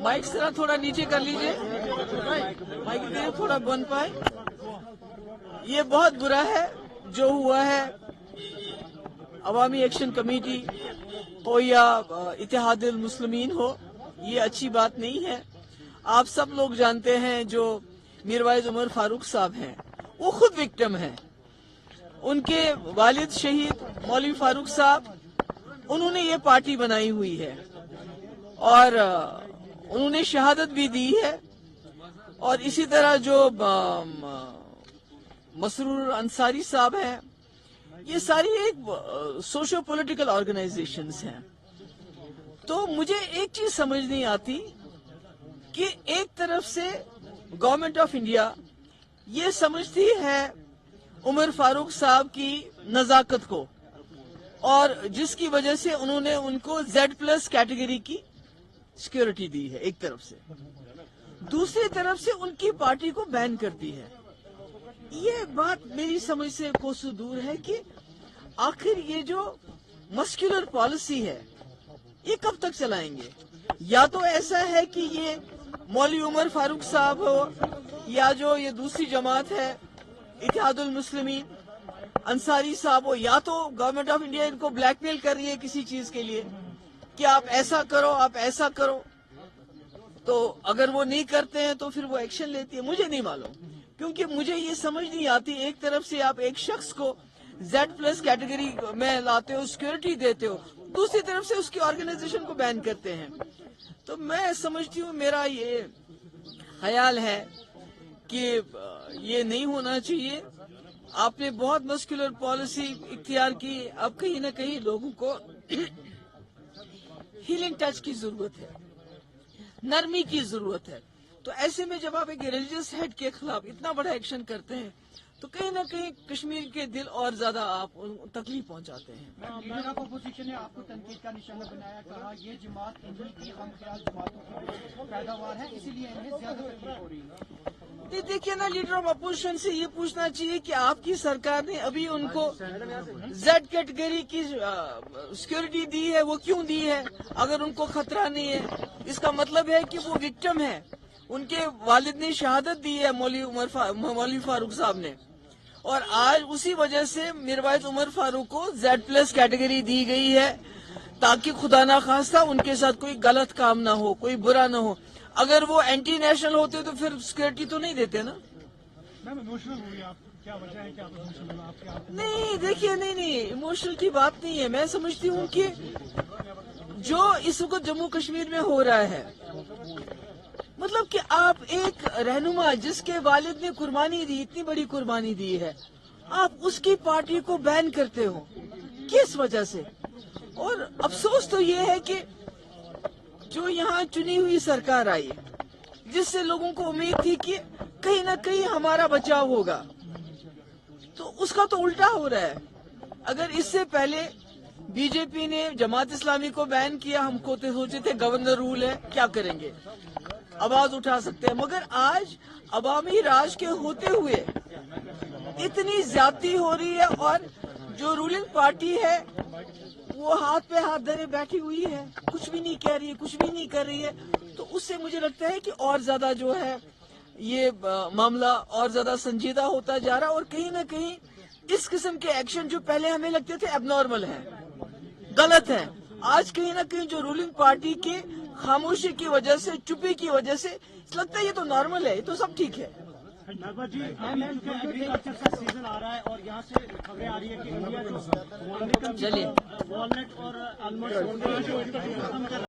Mic जरा थोड़ा नीचे कर लीजिए, माइक दे थोड़ा बन पाए। ये बहुत बुरा है जो हुआ है। अवामी एक्शन कमेटी हो या इत्तेहादुल मुस्लिमीन हो, ये अच्छी बात नहीं है। आप सब लोग जानते हैं जो मीरवाइज उमर फारूक साहब हैं, वो खुद विक्टिम हैं। उनके वालिद शहीद मौलवी फारूक साहब, उन्होंने ये पार्टी बनाई हुई है और उन्होंने शहादत भी दी है। और इसी तरह जो मसरूर अंसारी साहब हैं, ये सारी एक सोशो पॉलिटिकल ऑर्गेनाइजेशंस हैं। तो मुझे एक चीज समझ नहीं आती कि एक तरफ से गवर्नमेंट ऑफ इंडिया ये समझती है उमर फारूक साहब की नजाकत को, और जिसकी वजह से उन्होंने उनको Z+ कैटेगरी की सिक्योरिटी दी है एक तरफ से, दूसरी तरफ से उनकी पार्टी को बैन करती है। ये बात मेरी समझ से कोसों दूर है कि आखिर ये जो मस्कुलर पॉलिसी है ये कब तक चलाएंगे। या तो ऐसा है कि ये मौलवी उमर फारूक साहब हो या जो ये दूसरी जमात है इत्तेहादुल मुस्लिमीन अंसारी साहब हो, या तो गवर्नमेंट ऑफ इंडिया इनको ब्लैकमेल कर रही है किसी चीज के लिए कि आप ऐसा करो, आप ऐसा करो। तो अगर वो नहीं करते हैं तो फिर वो एक्शन लेती है। मुझे नहीं मालूम, क्योंकि मुझे ये समझ नहीं आती। एक तरफ से आप एक शख्स को Z+ कैटेगरी में लाते हो, सिक्योरिटी देते हो, दूसरी तरफ से उसकी ऑर्गेनाइजेशन को बैन करते हैं। तो मैं समझती हूँ, मेरा ये ख्याल है कि ये नहीं होना चाहिए। आपने बहुत मस्कुलर पॉलिसी इख्तियार की, अब कहीं ना कहीं लोगों को हीलिंग टच की जरूरत है, नरमी की जरूरत है। तो ऐसे में जब आप एक रिलीजियस हेड के खिलाफ इतना बड़ा एक्शन करते हैं तो कहीं ना कहीं कश्मीर के दिल और ज्यादा आप तकलीफ पहुंचाते हैं। लीडर ऑफ अपोजिशन ने आपको तनकीद का निशाना बनाया, कहा ये जमात इन्हीं की हमख्याल जमातों की पैदावार है, इसीलिए इन्हें ज्यादा तकलीफ हो रही है। देखिए ना, लीडर ऑफ अपोजिशन से ये पूछना चाहिए कि आपकी सरकार ने अभी उनको Z कैटेगरी की सिक्योरिटी दी है, वो क्यों दी है अगर उनको खतरा नहीं है। इसका मतलब है कि वो विक्टिम है, उनके वालिद ने शहादत दी है मौलवी फारूक साहब ने, और आज उसी वजह से मीरवाइज उमर फारूक को Z+ कैटेगरी दी गई है ताकि खुदा ना खास्ता उनके साथ कोई गलत काम ना हो, कोई बुरा ना हो। अगर वो एंटी नेशनल होते तो फिर सिक्योरिटी तो नहीं देते ना। मैम इमोशनल हो गई आप, क्या वजह है, क्या इमोशनल आप? नहीं देखिए, नहीं इमोशनल की बात नहीं है। मैं समझती हूँ कि जो इस वक्त जम्मू कश्मीर में हो रहा है, मतलब कि आप एक रहनुमा जिसके वालिद ने कुर्बानी दी, इतनी बड़ी कुर्बानी दी है, आप उसकी पार्टी को बैन करते हो, किस वजह से। और अफसोस तो ये है कि जो यहाँ चुनी हुई सरकार आई, जिससे लोगों को उम्मीद थी कि कहीं ना कहीं हमारा बचाव होगा, तो उसका तो उल्टा हो रहा है। अगर इससे पहले बीजेपी ने जमात इस्लामी को बैन किया, हम सोचे थे गवर्नर रूल है, क्या करेंगे, आवाज उठा सकते हैं, मगर आज अवामी राज के होते हुए इतनी ज्यादती हो रही है और जो रूलिंग पार्टी है वो हाथ पे हाथ धरे बैठी हुई है, कुछ भी नहीं कह रही है, कुछ भी नहीं कर रही है। तो उससे मुझे लगता है कि और ज्यादा जो है ये मामला और ज्यादा संजीदा होता जा रहा है, और कहीं ना कहीं इस किस्म के एक्शन जो पहले हमें लगते थे एबनॉर्मल है, गलत है, आज कहीं ना कहीं जो रूलिंग पार्टी के खामोशी की वजह से, चुप्पी की वजह से लगता है ये तो नॉर्मल है, ये तो सब ठीक है। नरवा जी, एग्रीकल्चर का सीजन आ रहा है और यहाँ से खबरें आ रही है कि इंडिया जो वॉलनट और आलमंड